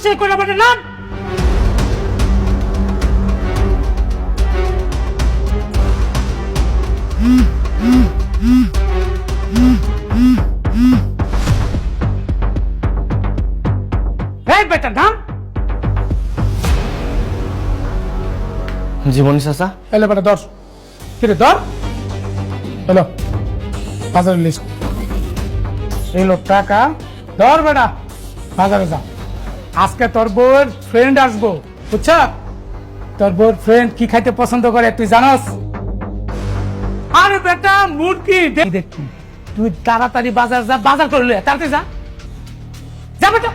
সে করে বটে না এই বেটা নাম জীবনী চাচা এলে বেটা ধর ফিরে ধর হ্যালো বাজারের লিস্ট এলো টাকা ধর বেটা বাজারে যা আজকে তোর বউর ফ্রেন্ড আসবো বুঝছ তোর বউর ফ্রেন্ড কি খাইতে পছন্দ করে তুই জানাস আরে বেটা মুরগি দেখি তুই তাড়াতাড়ি বাজার যা বাজার করে লয়ে তাড়াতাড়ি যা যা বেটা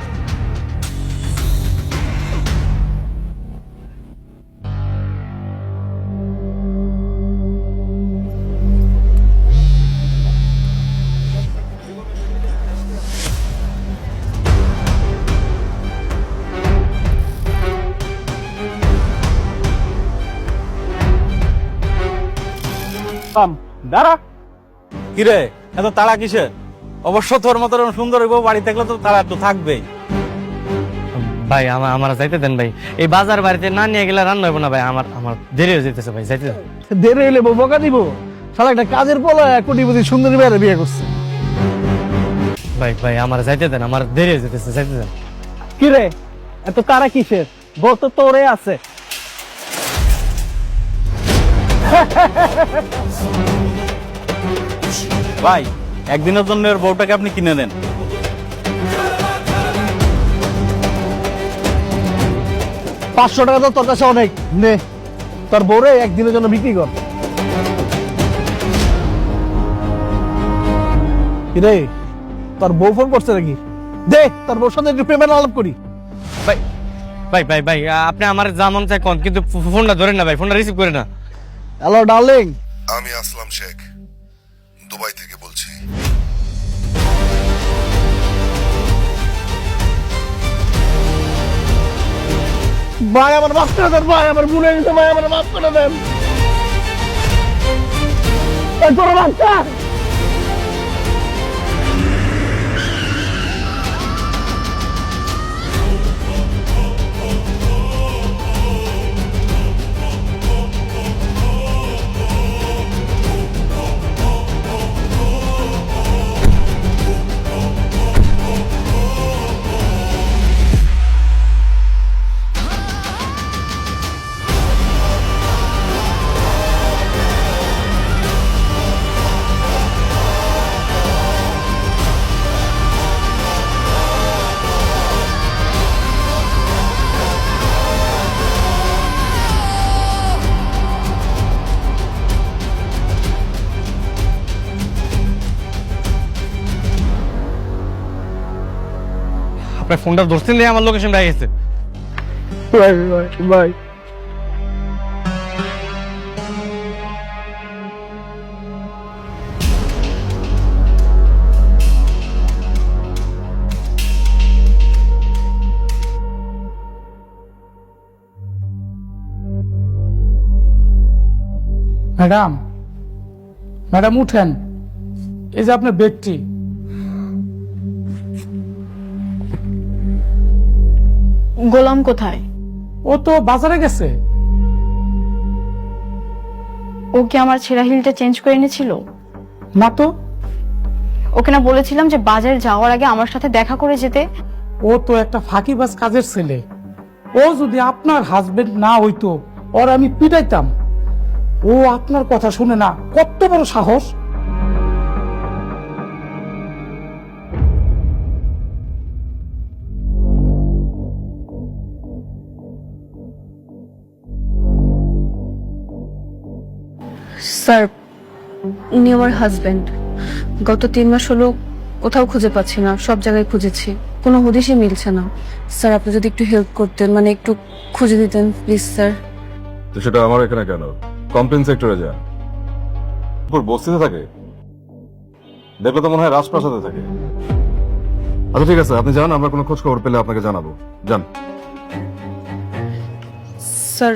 দাঁড়া কিরে এত তাড়া কিসের? অবশ্য তোর মতো সুন্দর বউ বাড়ি থাকলে তো তাড়া তো থাকবেই। ভাই আমার যাইতে দেন ভাই, এই বাজার বাড়িতে না নিয়ে গেলে রান্না হইব না ভাই, আমার দেরি হয়ে যেতেছে ভাই, যাইতে দেন। দেরি হইলে বকা দিব? শালা একটা কাজের পোলা কোটিপতি সুন্দরী মেয়ের বিয়ে করছে। ভাই আমার যাইতে দেন, আমার দেরি হয়ে যেতেছে, যাইতে দেন। কি রে এত তারা কিসের? বউ তো তোরে আছে। ভাই একদিনের জন্য ওর বউটাকে আপনি কিনে দেন। 500 টাকা তো তোর কাছে অনেক, নে তোর বউরে একদিনের জন্য বিক্রি কর। কি রে তোর বউ ফোন করছে নাকি? দে তোর বউর সাথে একটু প্রেমের আলাপ করি। ভাই আপনি আমার যা মন চাই কোন, কিন্তু ফোনটা ধরেন না ভাই, ফোনটা রিসিভ করে না। হ্যালো ডার্লিং, আমি আসলাম শেখ, দুবাই থেকে বলছি। ভাই আমার মাফ করে দেন, ভাই আমার ভুলে গেছে, ভাই আমার মাফ করে দেন। এই তোর বাচ্চা আপনার ফোনটা ধরছেন দিয়ে আমার লোকেশন পেয়ে গেছে। ভাই ভাই ভাই ম্যাডাম ম্যাডাম উঠেন, এই যে আপনার ব্যক্তি। গোলাম কোথায়? ও তো বাজারে গেছে। ও কি আমার ছেঁড়া হিলটা চেঞ্জ করে এনেছিল? না তো, ওকে না বলেছিলাম যে বাজারে যাওয়ার আগে আমার সাথে দেখা করে যেতে? ও তো একটা ফাঁকিবাজ কাজের ছেলে। ও যদি আপনার হাজবেন্ড না হইতো ওর আমি পিটাইতাম। ও আপনার কথা শুনে না, কত বড় সাহস! স্যার, উনি আমার হাজবেন্ড। গত 3 মাস হলো কোথাও খুঁজে পাচ্ছি না, সব জায়গায় খুঁজেছি, কোনো হদিশই মিলছে না। স্যার আপনি যদি একটু হেল্প করতেন, মানে একটু খুঁজে দিতেন প্লিজ স্যার। তো সেটা আমার এখানে কেন? কমপ্লেন সেক্টরে যা, উপর বস্তিতে থাকে, দেখলে তো মনে হয় রাজপ্রাসাদে থাকে। আচ্ছা ঠিক আছে, আপনি যান, আমরা কোনো খোঁজ খবর পেলে আপনাকে জানাবো। যান। স্যার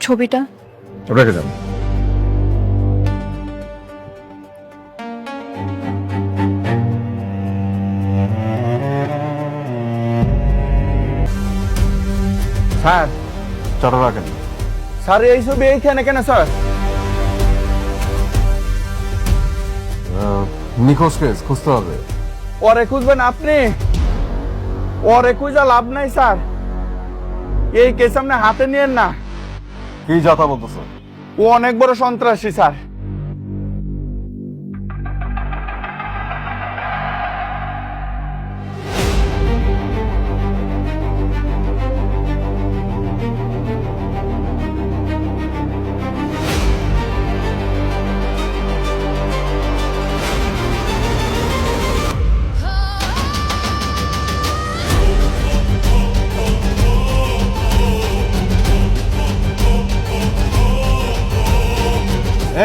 ছবিটা রেখে যান। স্যার চাটা রাখেন। স্যার এই ছবি এইখানে কেন স্যার? নিখোঁজ কেস খুঁজতে হবে। ওরে খুঁজবেন আপনি? ওরে খুঁজা লাভ নাই স্যার, এই কেস আপনি হাতে নিয়েন না। কি যাতা বলতেছ? ও অনেক বড় সন্ত্রাসী স্যার।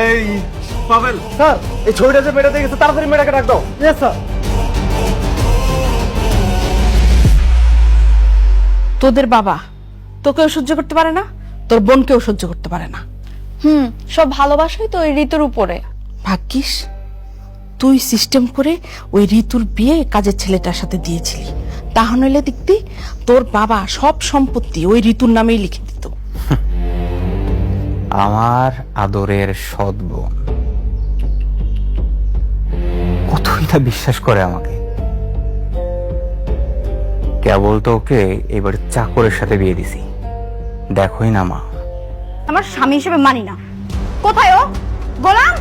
এই পাবেল, স্যার এই ছবিটা যে মেয়েটা দেখেছে তাড়াতাড়ি মেয়েটাকে ডাক দাও। Yes sir. তোদের বাবা তোকেও সহ্য করতে পারে না, তোর বোনকেও সহ্য করতে পারে না। সব ভালোবাসাই তো ওই ঋতুর উপরে। ভাগ্যিস তুই সিস্টেম করে ওই ঋতুর বিয়ে কাজের ছেলেটার সাথে দিয়েছিলি, তাহলে দেখতি তোর বাবা সব সম্পত্তি ওই ঋতুর নামেই লিখে দিত। আমার আদরের সৎ বোন কতই না বিশ্বাস করে আমাকে। কেবল তো ওকে এবার চাকরের সাথে বিয়ে দিছি, দেখোই না মা। আমার স্বামী হিসেবে মানি না। কোথায় ও? গোলাম,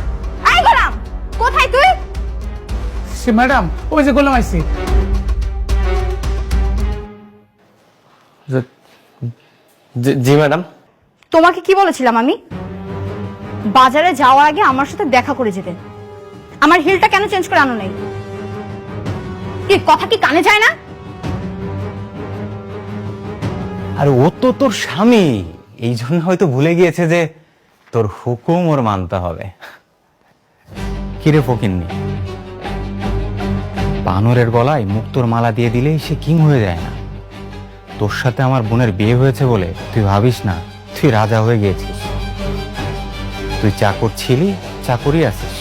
এই গোলাম, কোথায় তুই? সে ম্যাডাম, ওই যে গোলাম আইছে। জি ম্যাডাম। তোমাকে কি বলেছিলাম আমি? বাজারে যাওয়ার আগে আমার সাথে দেখা করে যেতেন। আমার হিলটা কেন চেঞ্জ করে আনো নাই? কি কথা কি কানে যায় না? আর ও তো তোর স্বামী, এই জন্য হয়তো ভুলে গিয়েছে যে তোর হুকুম ওর মানতে হবে। কিরে ফকিন্নি, বানরের গলায় মুক্তোর মালা দিয়ে দিলেই সে কিং হয়ে যায় না। তোর সাথে আমার বোনের বিয়ে হয়েছে বলে তুই ভাবিস না তুই রাজা হয়ে গিয়েছিস। তুই চাকর ছিলি, চাকরই আছিস।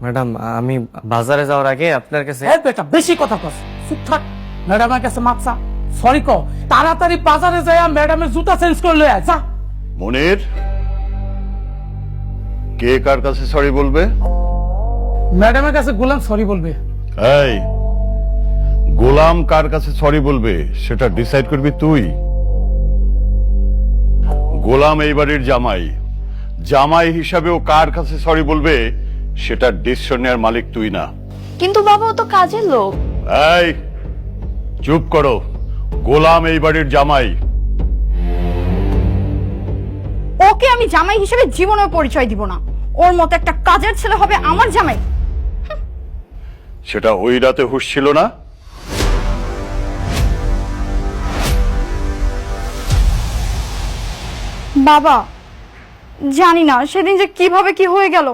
ম্যাডাম, আমি বাজারে যাওয়ার আগে আপনার কাছে এই বেটা বেশি কথা কস, চুপ থাক। ম্যাডামের কাছে মাপসা সরি ক, তাড়াতাড়ি বাজারে যায় ম্যাডামের জুতা চেঞ্জ করে লয়ে আয়, যা। মনির, কে কার কাছে সরি বলবে? ম্যাডামের কাছে গোলাম সরি বলবে। এই গোলাম কার কাছে সরি বলবে সেটা ডিসাইড করবি তুই। গোলাম এই বাড়ির জামাই, জামাই হিসাবে ও কার কাছে সরি বলবে সেটা ডিসিশন নেওয়ার মালিক তুই না। কিন্তু বাবা ও তো কাজের লোক। এই চুপ করো, গোলাম এই বাড়ির জামাই। ওকে আমি জামাই হিসেবে জীবনেও পরিচয় দিব না। ওর মতো একটা কাজের ছেলে হবে আমার জামাই। সেটা ওই রাতে হুঁশ ছিল না? বাবা, জানি না সেদিন যে কিভাবে কি হয়ে গেল।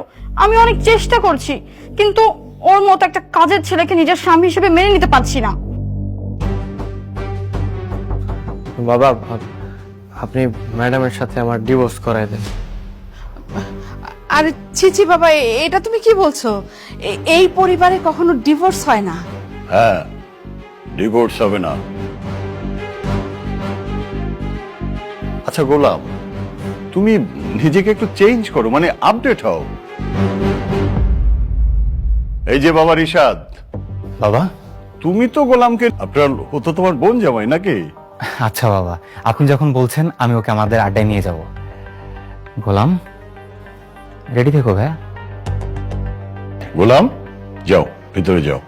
আমি অনেক চেষ্টা করছি, কিন্তু ওর মতো একটা কাজের ছেলেকে নিজের স্বামী হিসেবে মেনে নিতে পারছি না। বাবা, আপনি ম্যাডামের সাথে আমার ডিভোর্স করাই দেন। আরে ছি বাবা, এটা তুমি কি বলছো? এই পরিবারে কখনো ডিভোর্স হয় না। হ্যাঁ, ডিভোর্স হবে না। আচ্ছা গোলাম, তুমি নিজেকে একটু চেঞ্জ করো, মানে আপডেট হও। এই যে বাবা রিশাদ, বাবা, তুমি তো গোলামকে আপনার হতো তোমার বোন জামাই নাকি? আচ্ছা বাবা, আপনি যখন বলছেন আমি ওকে আমাদের আড্ডায় নিয়ে যাব। গোলাম, রেডি থেকো ভাইয়া। গোলাম যাও, ভিতরে যাও।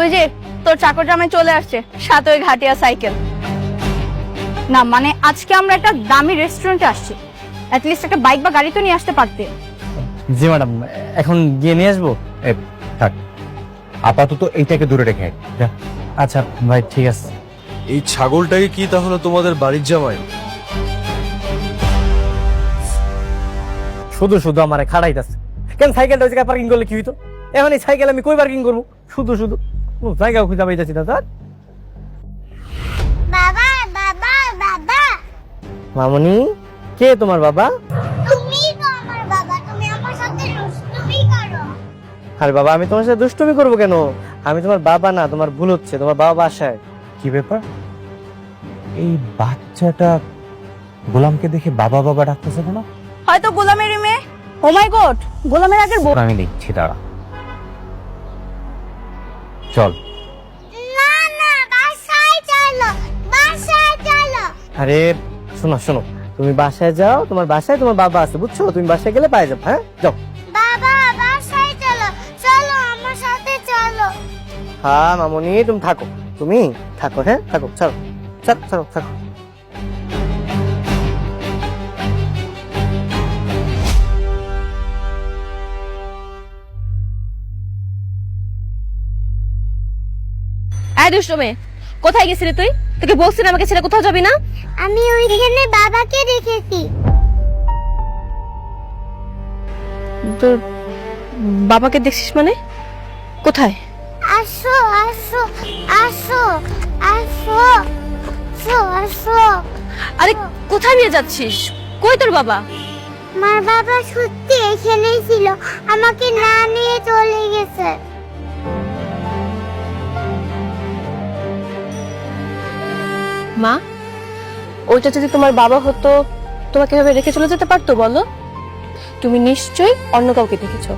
ওই যে তোর চাকর জামাই চলে আসছে, সাথে ওই ঘাটিয়া সাইকেল। না মানে আজকে আমরা একটা দামি রেস্টুরেন্টে আসছি, অ্যাটলিস্ট একটা বাইক বা গাড়ি তো নিয়ে আসতে পারতে। জি ম্যাডাম, এখন গিয়ে নিয়ে আসবো? এ, থাক, আপাতত এইটাকে দূরে রেখে আয়। যা। আচ্ছা ভাই, ঠিক আছে। এই ছাগলটাকে কি তাহলে তোমাদের বাড়ির জামাই? শুধু শুধু আমার খাড়াইতেছে কেন? সাইকেলটা ওই জায়গায় পার্কিং করলে কি হইতো? এখন এই সাইকেল আমি কই পার্কিং করবো? শুধু শুধু কোনো জায়গা খুঁজে পাইতেছি না। স্যার বাবা বাবা বাবা, মামনি, কে তোমার বাবা? তুমি তো আমার বাবা, তুমি আমার সাথে দুষ্টুমি করো। আরে বাবা, আমি তোমার সাথে দুষ্টুমি করবো কেন? আমি তোমার বাবা না, তোমার ভুল হচ্ছে। তোমার বাবা বাসায়। কি ব্যাপার? এই বাচ্চাটা গোলামকে দেখে বাবা বাবা ডাকতেছে কেন? হয়তো গোলামের মেয়ে। ও মাই গড, গোলামের আগের বউ। আমি দেখছি, দাঁড়া। চল। না না, বাসায় চলো, বাসায় চলো। আরে শোনো শোনো, তুমি বাসায় যাও, তোমার বাসায় তোমার বাবা আছে, বুঝছো? তুমি বাসায় গেলে পাই যাবে। হ্যাঁ, যাও। বাবা বাসায় চলো, চলো আমার সাথে চলো। হ্যাঁ মামনি, তুমি থাকো, তুমি থাকো। হ্যাঁ থাকো, চলো চলো চলো থাকো। এই দুষ্ট মেয়ে, কোথায় গেছিলি তুই? তোকে বলছি না আমাকে ছেড়ে কোথাও যাবি না। আমি ওইখানে বাবাকে দেখেছি। তোর বাবাকে দেখছিস মানে? কোথায়? আসো আসো আসো আসো আসো আসো। আরে কোথায় নিয়ে যাচ্ছিস? কই তোর বাবা? আমার বাবা সত্যি এখানেই ছিল, আমাকে না নিয়ে চলে গেছে। মা, ওইটা যদি তোমার বাবা হতো তোমাকে এভাবে রেখে চলে যেতে পারতো বলো? তুমি নিশ্চয়ই অন্য কাউকে দেখেছো,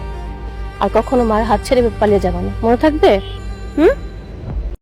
আর কখনো মার হাত ছেড়ে পালিয়ে যাবে না, মনে থাকবে? হুম?